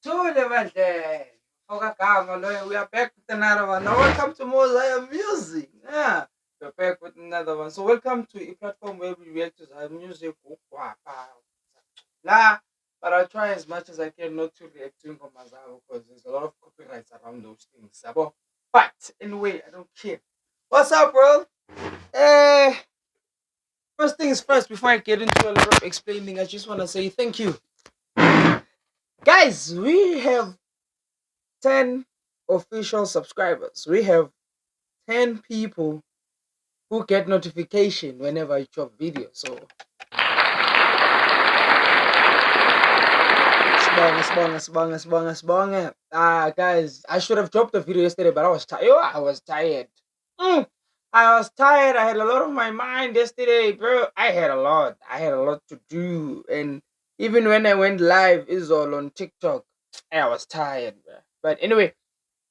Tule bandle. Okagama loyo, we are back with another one. Now welcome to Mosaic Music. Yeah. We're back with another one. So welcome to a platform where we react to our music. Nah, but I'll try as much as I can not to react to Ngoma Zabo because there's a lot of copyrights around those things. Sabo. But anyway, I don't care. What's up, bro? Eh, first things first, before I get into a lot of explaining, I just want to say thank you. Guys, we have 10 official subscribers. We have 10 people who get notification whenever I drop video. So sbonga. Guys, I should have dropped the video yesterday, but I was tired. I was tired. I was tired. I had a lot on my mind yesterday, bro. I had a lot to do. And even when I went live, is all on TikTok. I was tired, bro. But anyway,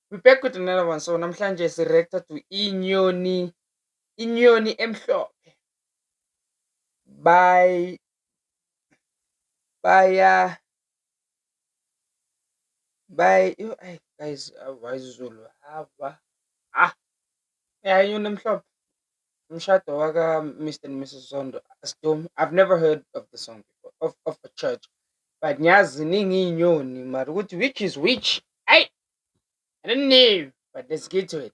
we're back with another one. So namhlanje sireacta to Inyoni Emhlophe by guys, why is Zulu hava Inyoni Emhlophe umshado waka Mr. and Mrs. Zondo. I've never heard of the song before of a church, but nyazi ningi inyoni mara ukuthi which is which. I don't know, but let's get to it.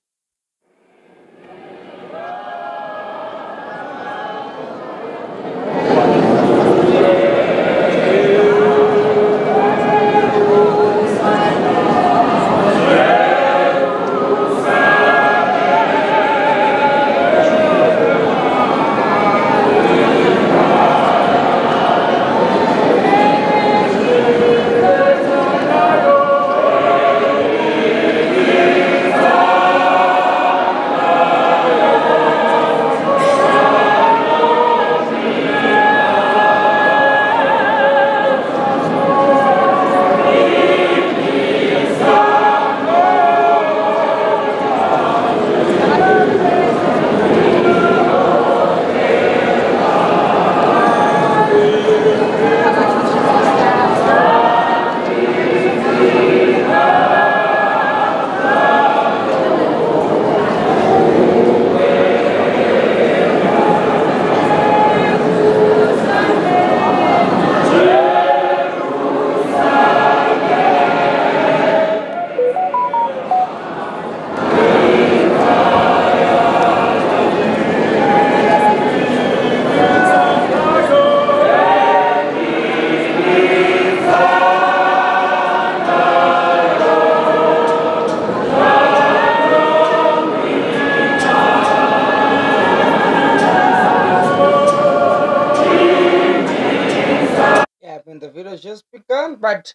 The video just begun, but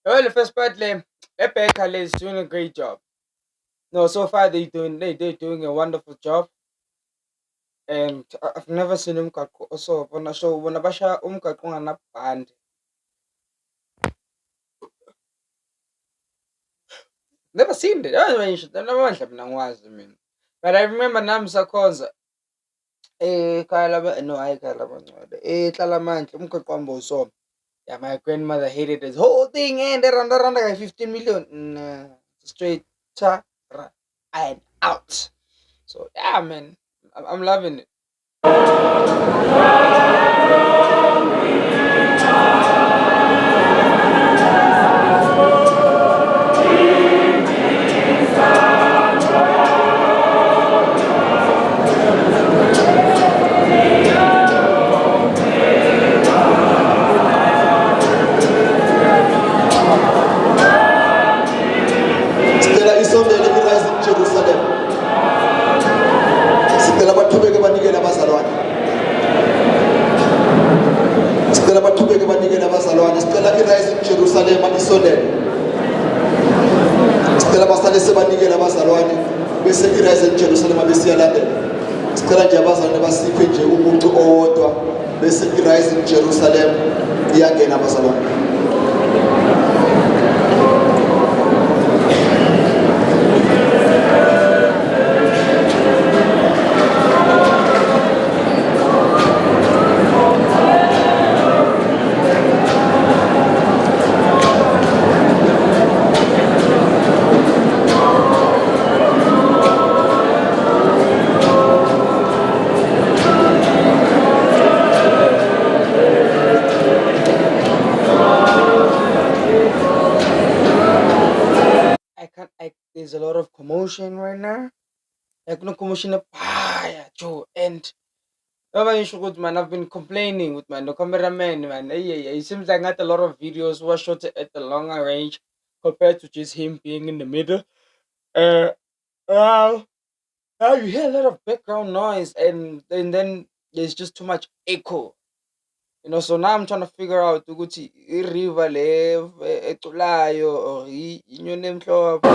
the first part, Rebecca is doing a great job. No, so far they're doing a wonderful job, and I've never seen also on a show when Abasha on a band. Never seen it. I mean, but I remember Namsa Konza. Kalaba, no, I Kalaba, Talamanch, Umkakwambo song. Yeah, my grandmother hated this whole thing and around like 15 million. Straight and out. So yeah, man, I'm loving it. Jerusalem isondele sicela basale sebanikele abazalwane bese irise eJerusalem besiyalandela sicela nje abazalwane basiphe nje umuntu owodwa bese irise eJerusalem iyangena abazalwane. there's a lot of commotion right now. Like no commotion Joe. And abanye ngisho ukuthi man, I've been complaining with man, the cameraman, man. It seems like not a lot of videos were shot at the longer range compared to just him being in the middle. Uh, now, now you hear a lot of background noise, and then there's just too much echo. So now I'm trying to figure out ukuthi i-river le eculayo or inyoni emhlophe.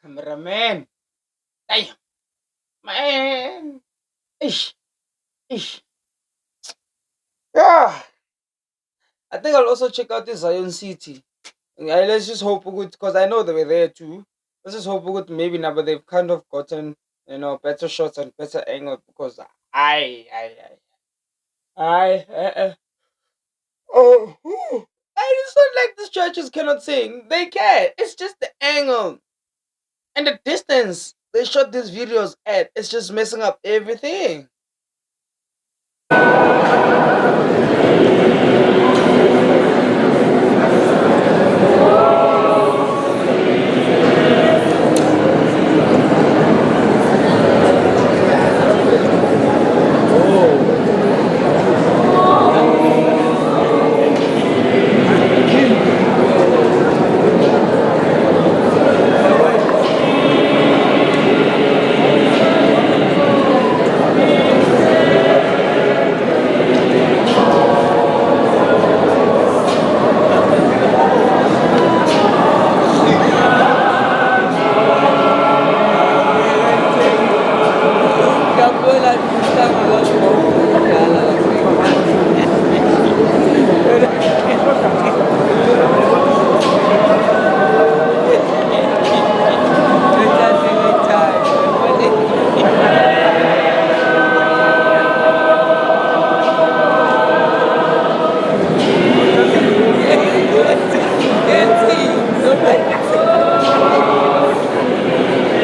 Cameraman. Damn. Man. Ish. Ish. Yeah. I think I'll also check out this Zion City. Let's just hope good because I know they were there too. Let's just hope good maybe now, but they've kind of gotten better shots and better angle because I oh whew. I just don't like these churches cannot sing. They can. It's just the angle and the distance they shot these videos at. It's just messing up everything.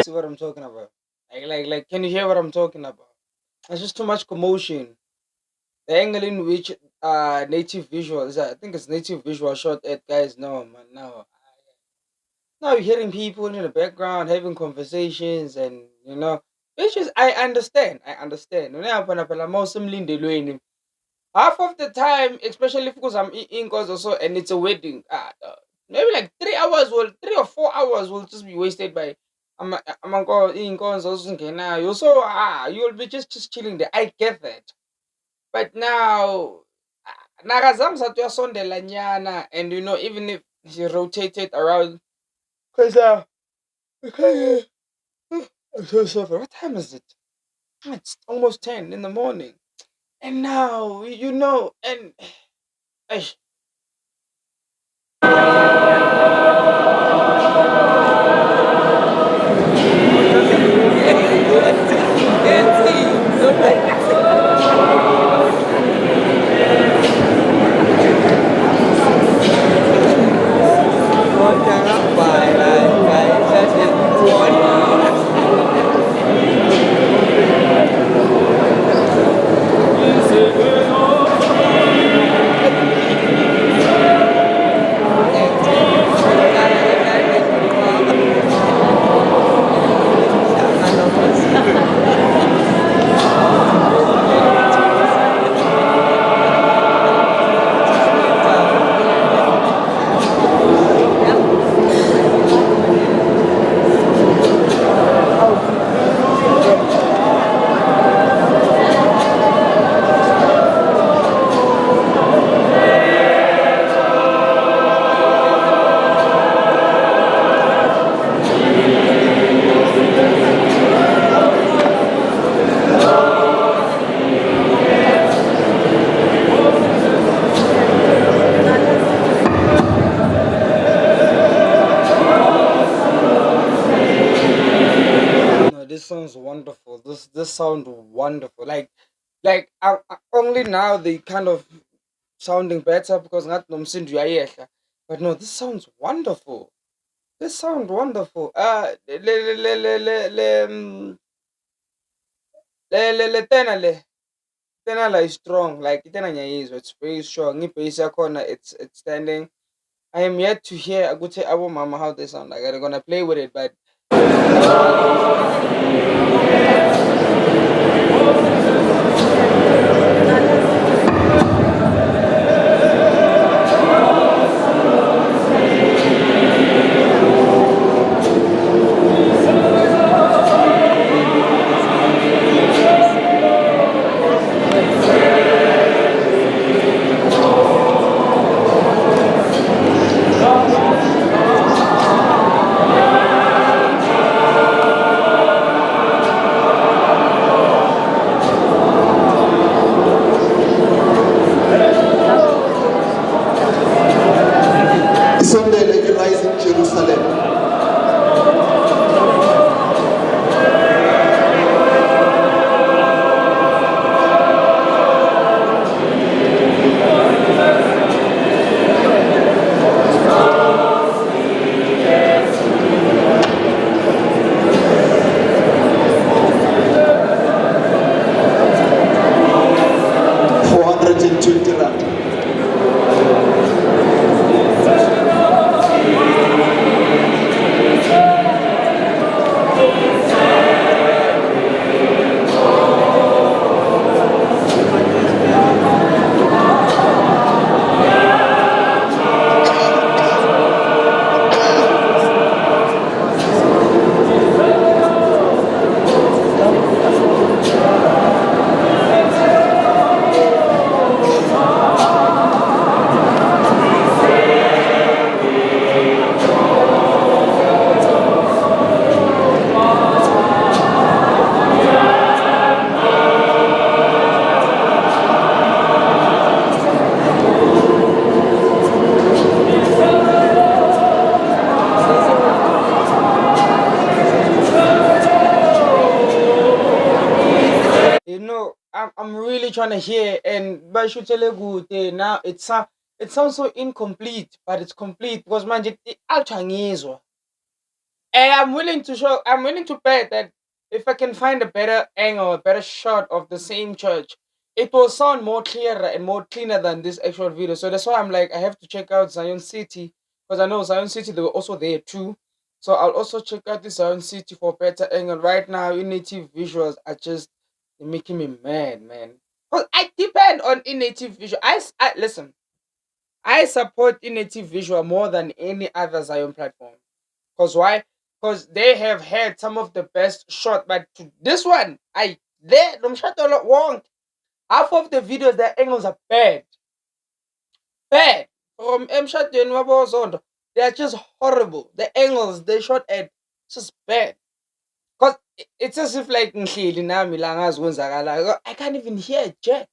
See what I'm talking about? Like, can you hear what I'm talking about? There's just too much commotion. The angle in which native visuals, I think it's native visual shot at guys. No man, no. Now you're hearing people in the background having conversations, and which is I understand. I understand. Half of the time, especially because I'm in cause also, and it's a wedding. Maybe like 3 hours, 3 or 4 hours will just be wasted by in cause also. So you'll be just chilling there. I get that, but now nakazam satuyasondela nyana, and even if he rotated around, cause okay, I'm so sorry. What time is it? It's almost 10 in the morning, and now and. Eish. this sound wonderful. Only now they kind of sounding better because not nomsindo uyayehla. But no, this sounds wonderful. This sounds wonderful. Le tena le. Tena la is strong. Like tena nyayizwa. It's very strong. Bass corner. It's standing. I am yet to hear a good album mama how they sound. Like I'm gonna play with it, but isondele irising Jerusalem. R420. I'm really trying to hear and bashutele good now it sounds so incomplete, but it's complete because manje alchangizwa. And I'm willing to bet that if I can find a better angle, a better shot of the same church, it will sound more clearer and more cleaner than this actual video. So that's why I'm like I have to check out Zion City because I know Zion City they were also there too. So I'll also check out this Zion City for better angle. Right now, native visuals are just making me mad, man. Cause I depend on native visual. I listen. I support native visual more than any other Zion platform. Cause why? Cause they have had some of the best shot, but to this one, they them shot a lot wrong. Half of the videos, their angles are bad, bad. From M shot to Nwabozondo, they are just horrible. The angles they shot at just bad. Cause it's as if like ngihleli nami la ngazi kwenzakala. I can't even hear a jack.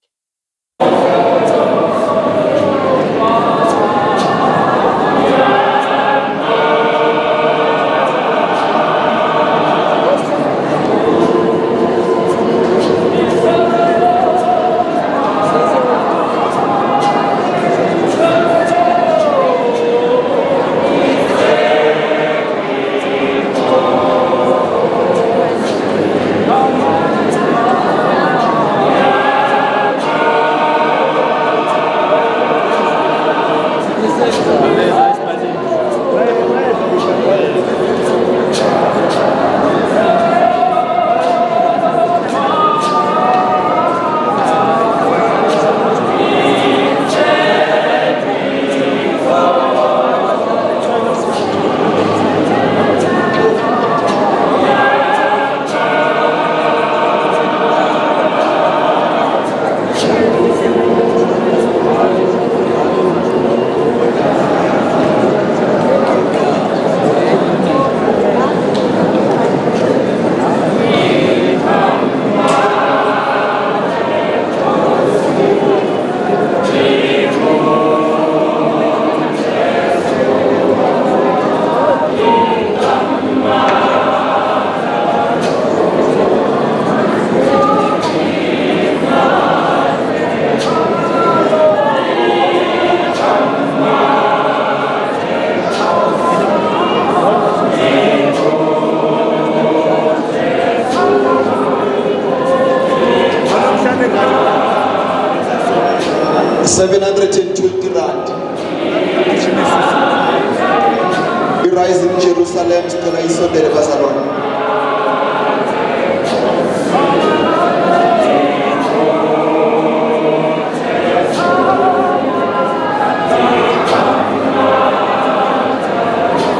Rise in Jerusalem sicela isondele bazalwane.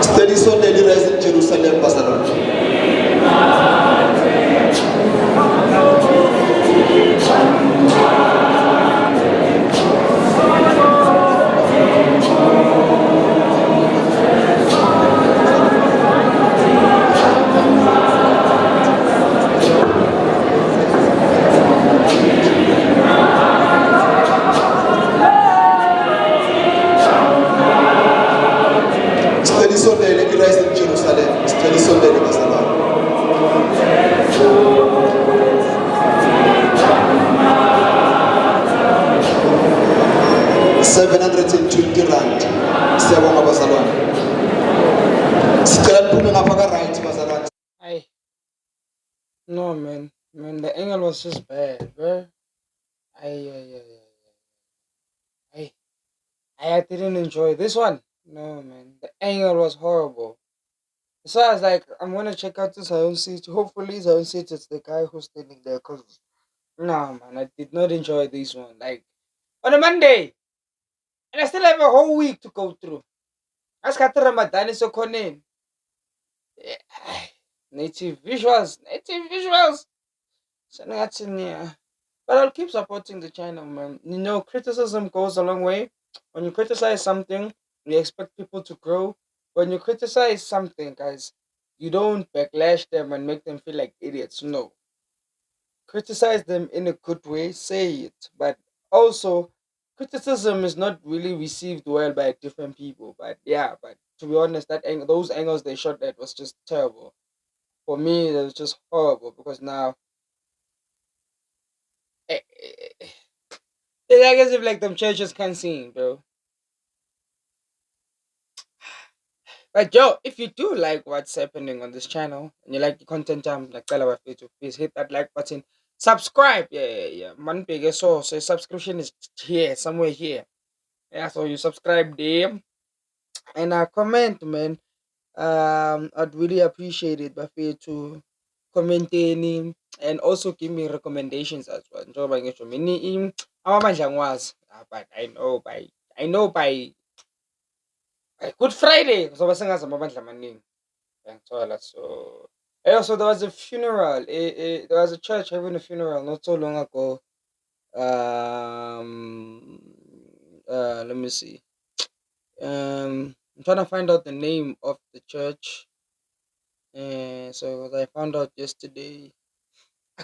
Sicela isondele Rise in Jerusalem bazalwane. Sicela isondele Rise in Jerusalem. Sicela isondele bazalwane. 720 rand. Siyabonga bazalwane. Sicela niphume ngapha ka-right bazalwane. No, man. Man, the angle was just bad, bro. I didn't enjoy this one. No, man. The angle was horrible. So I was like, I'm gonna check out this Zion Seat. Hopefully, Zion Seat is the guy who's standing there. Cause, nah, man, I did not enjoy this one. Like, on a Monday, and I still have a whole week to go through. As Kata Ramadan is so in. Native visuals. So that's in here. But I'll keep supporting the channel, man. You know, criticism goes a long way. When you criticize something, you expect people to grow. When you criticize something, guys, you don't backlash them and make them feel like idiots. No. Criticize them in a good way, say it. But also, criticism is not really received well by different people. But yeah, but to be honest, those angles they shot at was just terrible. For me, it was just horrible because now it's like as if like them churches can't sing, bro. But yo, if you do like what's happening on this channel and you like the content I'm like tell about you, please hit that like button. Subscribe. Yeah. Man big so subscription is here, somewhere here. Yeah, so you subscribe there and comment, man. I'd really appreciate it but for you to comment any and also give me recommendations as well. Njengoba ngisho mina amabandla ngiwazi. But I know by Good Friday kuzoba sengazi amabandla amaningi. Uyangithola. So also there was a funeral. There was a church having a funeral not so long ago. Let me see. I'm trying to find out the name of the church. So I found out yesterday. I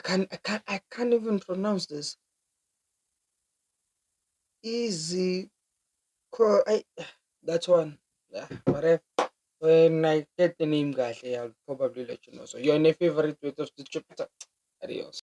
can't even pronounce this. Easy. That one. Yeah, whatever. When I get the name, guys, I'll probably let you know. So you're in a favorite way of the chapter. Adios.